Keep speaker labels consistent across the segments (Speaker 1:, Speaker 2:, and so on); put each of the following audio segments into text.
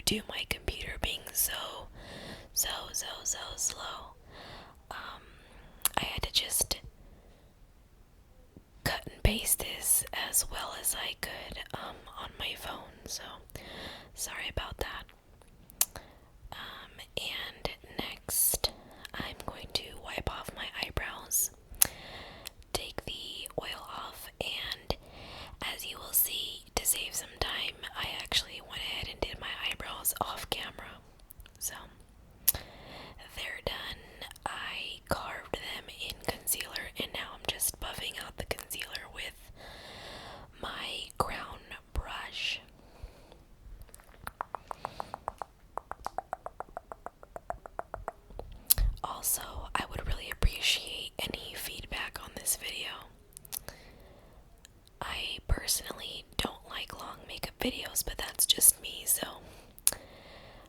Speaker 1: to my computer being so slow. I had to just cut and paste this as well as I could on my phone, so sorry about that. And next, I'm going to wipe off my eyebrows, take the oil off, and as you will see, to save some time, I actually went ahead and did my eyebrows off camera. So they're done. I carved them in concealer, and now I'm just buffing out the concealer with my crown brush. Also, I would really appreciate any feedback on this video. I personally don't like long makeup videos, but that's just me, so.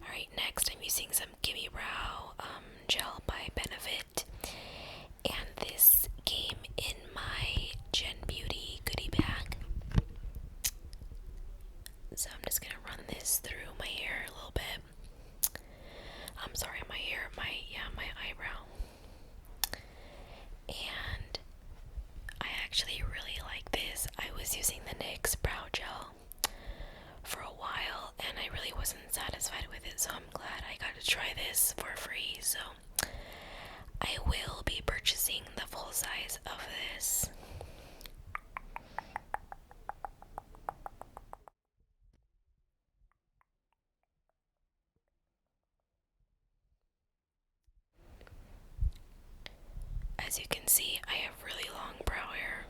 Speaker 1: Alright, next I'm using some Gimme Brow gel by Benefit, and this came in my Gen Beauty goodie bag. So I'm just gonna run this through my hair a little bit. I'm sorry, my hair, my eyebrow. And I actually really like this. I was using the NYX brow gel for a while and I really wasn't satisfied with it, so I'm glad I got to try this for free. So I will be purchasing the full size of this. As you can see, I have really long brow hair.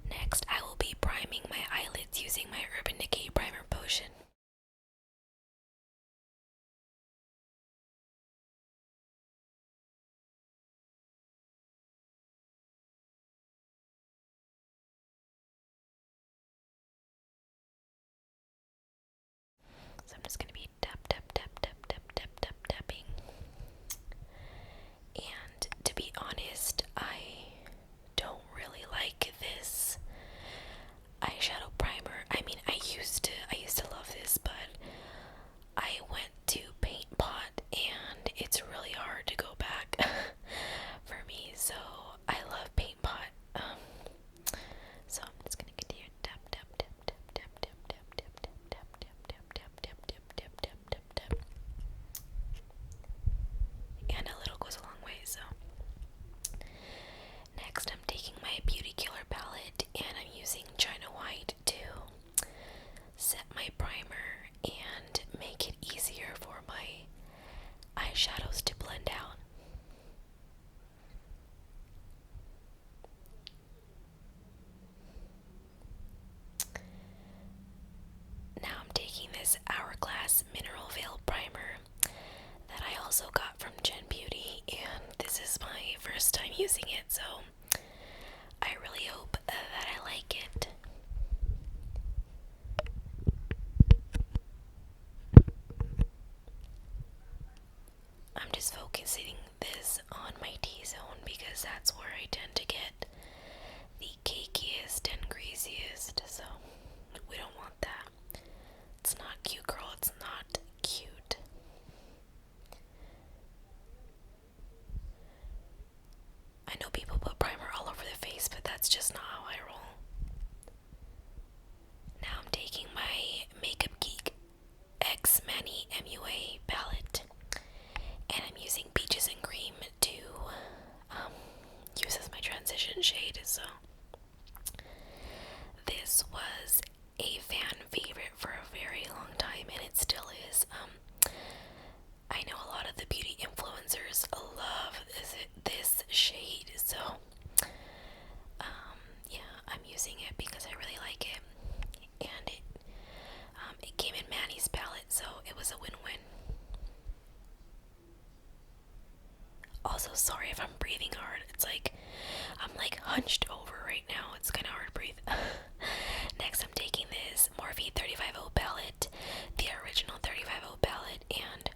Speaker 1: Next, I will be priming my eyelids using my Urban Decay Primer Potion. So I'm just going to be tapping. And to be honest, I don't really like this eyeshadow primer. I mean, I used to love this, but I went to Paint Pot and it's really hard to go back for me. So I love Paint Pot. So I'm just gonna continue tap. And a little goes a long way, so. Next, I'm taking my Beauty Killer palette and I'm using China White to set my primer and make it easier for my eyeshadows to blend out. Now I'm taking this Hourglass Mineral Veil Primer that I also got from Gen Beauty, and this is my first time using it, so I really hope that I like it. I'm just focusing this on my T-zone because that's where I tend to get the cakiest and greasiest, so we don't want that. It's not cute, girl. It's not cute. I know people put primer all over their face, but that's just not how I roll. Now I'm taking my Makeup Geek X MannyMua palette, and I'm using Peaches and Cream to use as my transition shade. So this was a fan favorite for a very long time, and it still is. I know a lot of the beauty influencers love this shade, so yeah, I'm using it because I really like it, and it came in Manny's palette, so it was a win-win. Also, sorry if I'm breathing hard. It's like I'm like hunched over right now. It's kind of hard to breathe. Next, I'm taking this Morphe 35O palette, the original 35O palette, and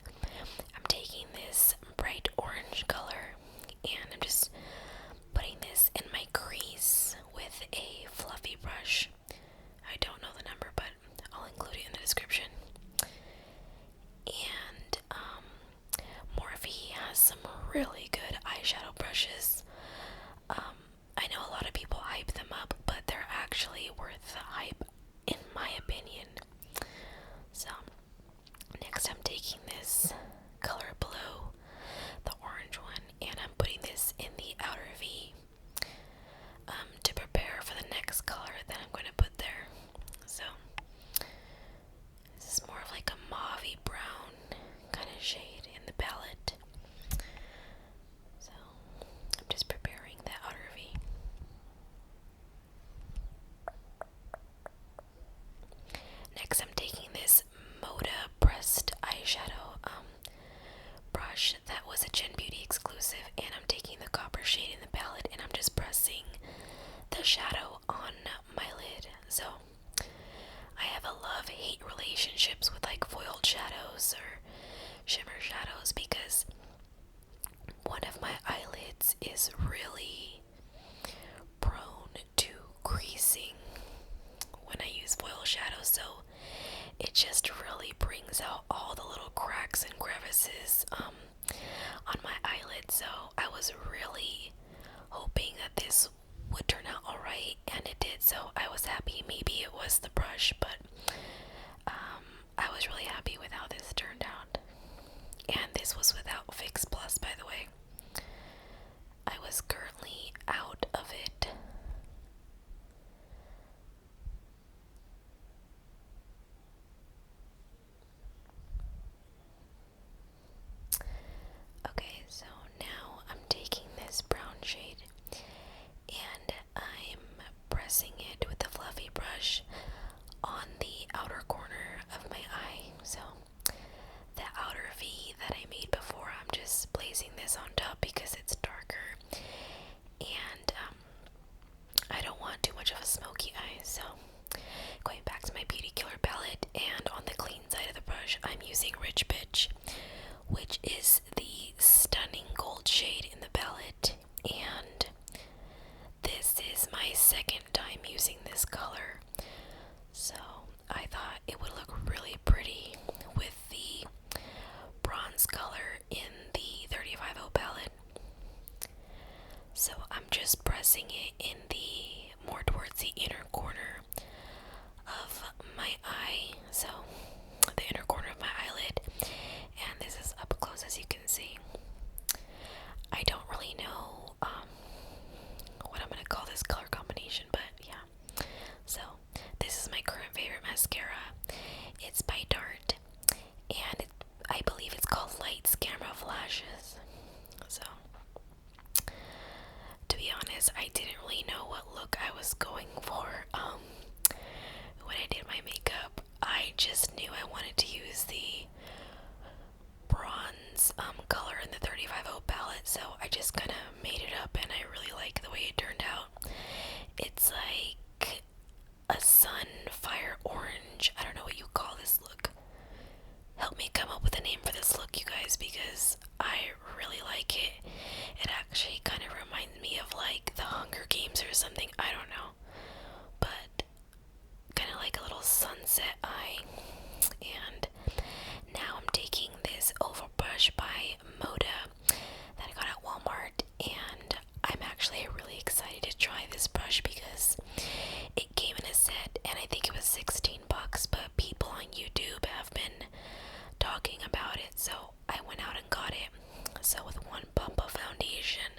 Speaker 1: I'm taking this bright orange color, and I'm just putting actually worth the hype, in my opinion. So, next I'm taking this color below, the orange one, and I'm putting this in the outer V to prepare for the next color that I'm going to put there. So, this is more of like a mauve brown kind of shade in the palette. So, I'm just preparing the outer V. Next, I'm taking this MODA pressed eyeshadow brush that was a Gen Beauty exclusive, and I'm taking the copper shade in the palette and I'm just pressing the shadow on my lid. So I have a love-hate relationships with like foiled shadows or shimmer shadows, because one of my eyelids is really prone to creasing when I use foil shadows, so it just really brings out all the little cracks and crevices on my eyelid. So I was really hoping that this would turn out alright, and it did, so I was happy. Maybe it was the brush, but I was really happy with how this turned out. And this was without Fix Plus, by the way. I was currently out of it. Okay, so now I'm taking this brown shade and I'm pressing it with the fluffy brush on the outer corner of my eye. So the outer V that I made before, I'm just placing this on top because it's darker, and I don't want too much of a smoky eye. So going back to my Beauty Killer palette, and on the clean side of the brush I'm using Rich Bitch, which is the stunning gold shade in the palette, and this is my second time using this color, so I thought it would look really pretty with the bronze color in the 35O palette. So I'm just pressing it in the more towards the inner corner of my eye, so the inner corner of my eyelid, and this is up close as you can see. I don't really know what I'm gonna call this color combination, but yeah. So this is my current favorite mascara. It's by Tarte, and I believe it's called Lights Camera Flashes. So to be honest, I didn't really know what look I was going for when I did my makeup. I just knew I wanted to use the bronze color in the 35O palette, so I just kind of made it up, and I really like the way it turned out. It's like a sunfire orange. I don't know what you call this look. Help me come up with a name for this look, you guys, because I really like it. It actually kind of reminds me of like the Hunger Games or something. I don't know, but kind of like a little sunset eye. And now I'm taking this oval brush by MODA that I got at Walmart, and I'm actually really excited to try this brush because it came in a set, and I think it was $16, but people on YouTube have been talking about it, so I went out and got it. So with one pump of foundation,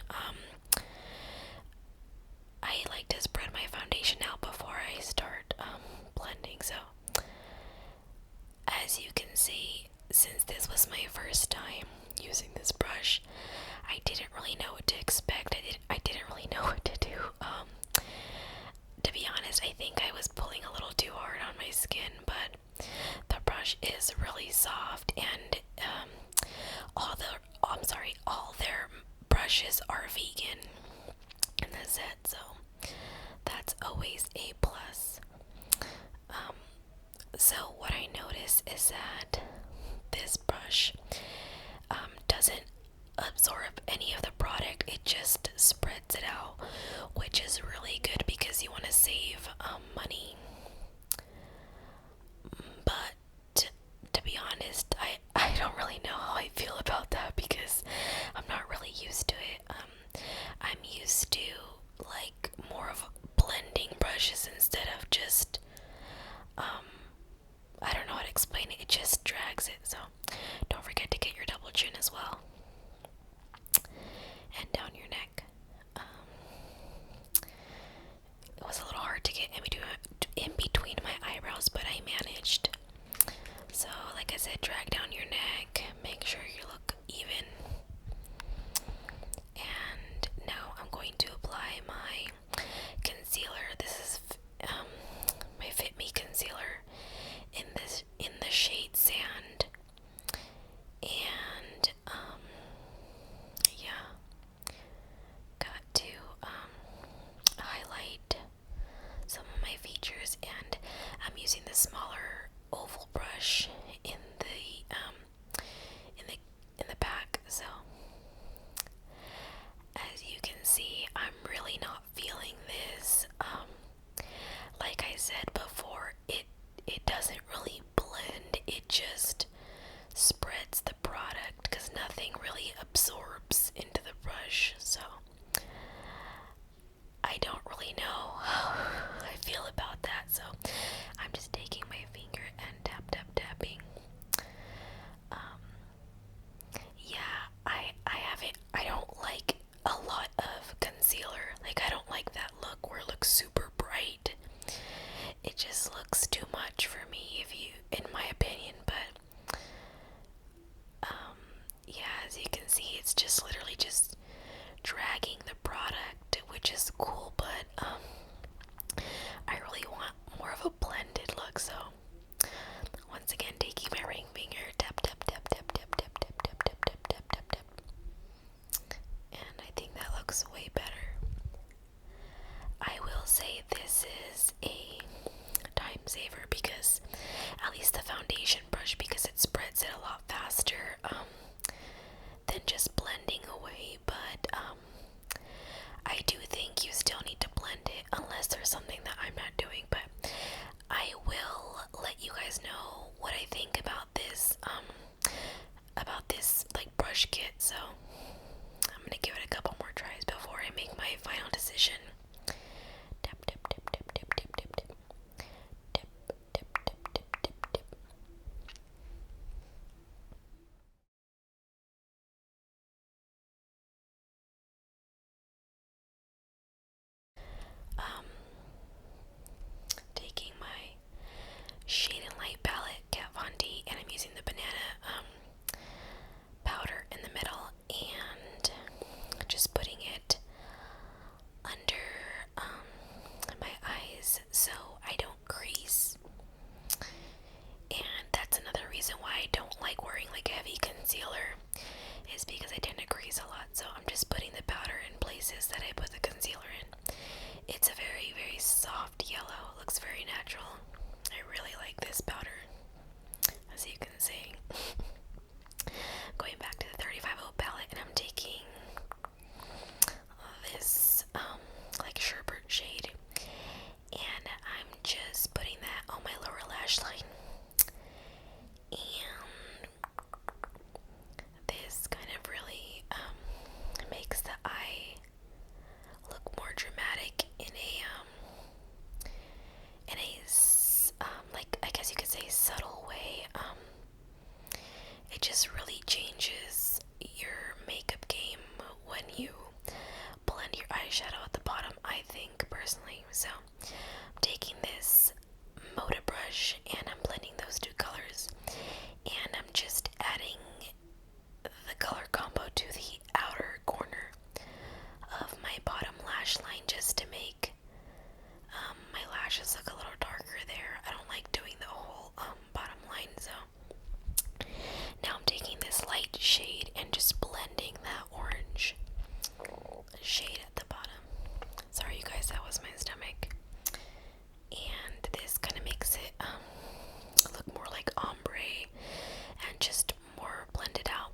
Speaker 1: I like to spread my foundation out before I start blending. So as you can see, since this was my first time using this brush, I didn't really know what to expect. I didn't really know what to do. To be honest, I think I was pulling a little too hard on my skin, but the brush is really soft, and all their brushes are vegan in the set, so that's always a plus. So what I noticed is that this brush doesn't absorb any of the product, it just spreads it out, which is really good because you want to save money. But to be honest, I don't really know how I feel about that because I'm not really used to it. I'm used to like more of blending brushes instead of just, I don't know how to explain it, it just drags it. So don't forget to get your double chin as well, and down your neck. It was a little hard to get in between my eyebrows, but I managed. So like I said, drag down your neck, make sure you look even. And now I'm going to apply my concealer. This is my Fit Me concealer in the shade Sand. And yeah, got to highlight some of my features, and I'm using the smaller oval brush in the back. So as you can see, I'm really not feeling this. Like I said before, it doesn't really blend, it just spreads the product because nothing really absorbs into the brush. So I don't really know how I feel about that, so I'm just taking my finger and tapping. Yeah, I don't like a lot of concealer. Like, I don't like that look where it looks super bright. It just looks too much for me, in my opinion. But yeah, as you can see, it's just literally just dragging the product, which is cool, but I really want more of a blended look. So once again, taking my ring finger, tap, and I think that looks way better. I will say this is a time saver, because at least the foundation brush, because it spreads it a lot faster than just blending away. But I do think you still need to blend it, unless there's something that I'm not doing. But I will let you guys know what I think about this like brush kit. So I'm gonna give it a couple more tries before I make my final decision. Tap, tap, tap, tap, tap, tap, tap, tap. Tap, tap, tap, tap, tap, tap. Taking my Shade and Light palette, Kat Von D, and I'm using the banana powder in the middle, and just putting it under my eyes so I don't crease. And that's another reason why I don't like wearing like heavy concealer, is because I tend to crease a lot. So I'm just putting the powder in places that I put the concealer in. It's a very, very soft yellow. It looks very natural. I really like this powder, as you can see. Going back to the 35O palette, and I'm taking this like sherbet shade, and I'm just putting that on my lower lash line. And this kind of really makes the eye look more dramatic in a like, I guess you could say, subtle way. It just really changes your makeup game when you blend your eyeshadow at the bottom, I think, personally. So I'm taking this MODA brush and I'm blending those two colors, and I'm just adding the color combo to the outer corner of my bottom lash line, just to make my lashes look a little darker there. I don't like doing the whole bottom line. So now I'm taking this light shade and just blending that orange shade at the bottom. Sorry you guys, that was my stomach. And this kind of makes it look more like ombre and just more blended out.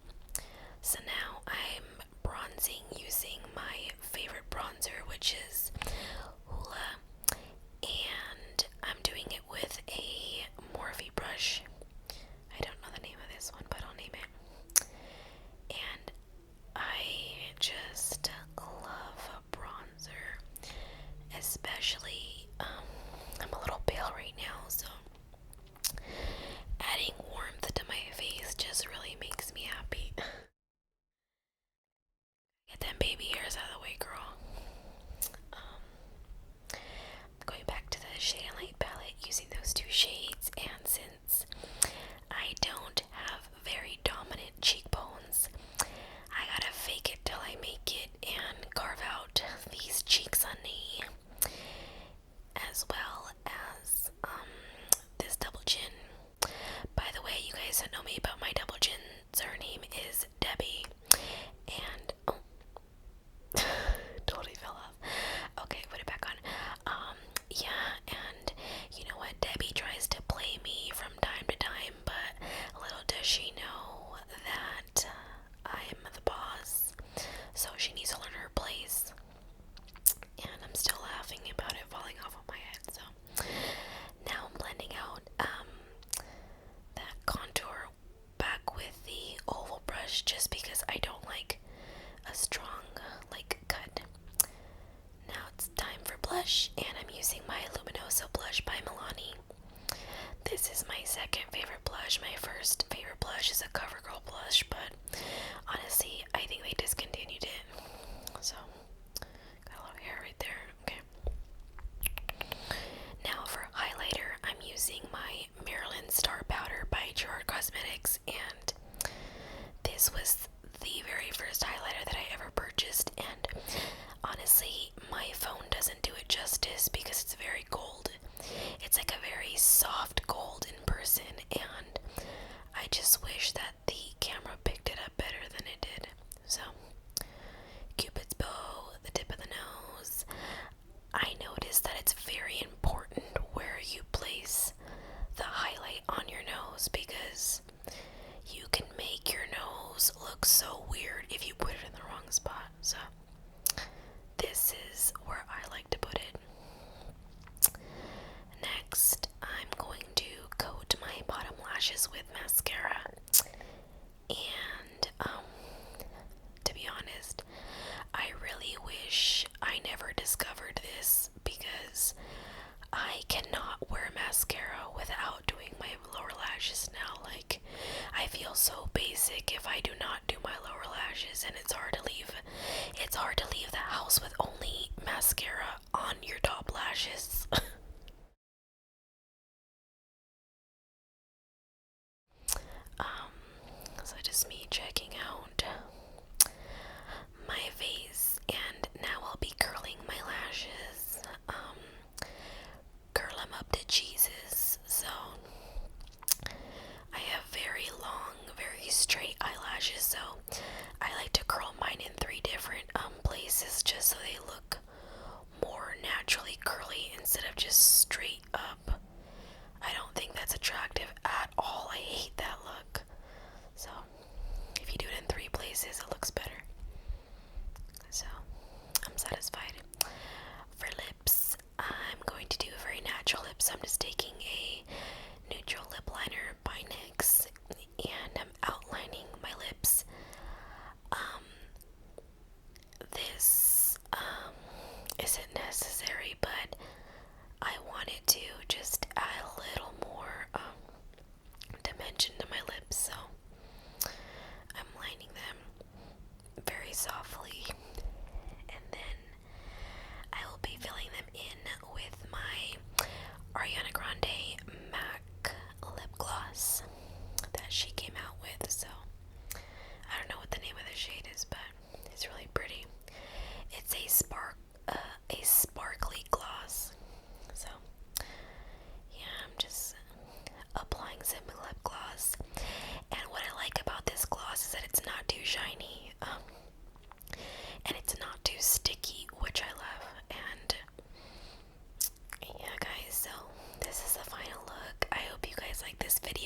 Speaker 1: So now I'm bronzing using my favorite bronzer, which is HULA, and I'm doing it with a Morphe brush. I don't know the name of this one, but I'll name it. And I just love bronzer, especially I'm a little pale right now, so adding warmth to my face just really makes me happy. Get them baby hairs out of the way, girl. Going back to the Shade and Light palette, using those two shades, and since I don't have very dominant cheekbones, I gotta fake it till I make it and carve out these cheeks on me, as well as this double chin. By the way, you guys don't know me about my double chins. Her name is Debbie, and totally fell off. Okay, put it back on. Yeah, and you know what? Debbie tries to play me from time to time, but little does she know that I'm the boss, so she needs to learn her place. And I'm still laughing about it falling off of my head. So now I'm blending out that contour back with the oval brush, just because I don't like a strong cut. Now it's time for blush, and I'm using my Luminoso blush by Milani. This is my second favorite blush. My first favorite blush is a CoverGirl blush, but honestly, I think they discontinued it. So, got a lot of hair right there. Okay. Now for highlighter, I'm using my Marilyn Star Powder by GERARD Cosmetics, and this was the very first highlighter that I ever purchased, and honestly, my phone doesn't do it justice because it's very gold. It's like a very soft gold in person, and I just wish that the camera picked it up better than it did. So, Cupid's bow, the tip of the nose. I noticed that it's very important where you place the highlight on your nose, because you can make your nose look so weird if you put it in the wrong spot. So this is where I like to put it. Next, I'm going to coat my bottom lashes with mascara. And to be honest, I really wish I never discovered this, because I cannot wear mascara without doing my lower lashes now. Like, I feel so basic if I do not do my lower lashes, and it's hard to leave the house with only mascara on your top lashes. So just me checking out my face, and now I'll be curling my lashes. Curl them up to cheeses. So I have very long, very straight eyelashes, so I like to curl mine in 3 different places, just so they look more naturally curly instead of just straight up. I don't think that's attractive at all. I hate that look. So if you do it in 3 places, it looks better. So I'm satisfied. For lips, I'm going to do very natural lips. I'm just taking a neutral lip liner by NYX, and I'm outlining my lips. This isn't necessary, but I wanted to just add a little more dimension to my lips, so I'm lining them very softly, and then I will be filling them in with my Ariana Grande MAC lip gloss that she came out with. So I don't know what the name of the shade is, but it's really pretty. It's a sparkly gloss. So yeah, I'm just applying some lip gloss, and what I like about this gloss is that it's not too shiny, and it's not too sticky, which I love. And yeah, guys, so this is the final look. I hope you guys like this video.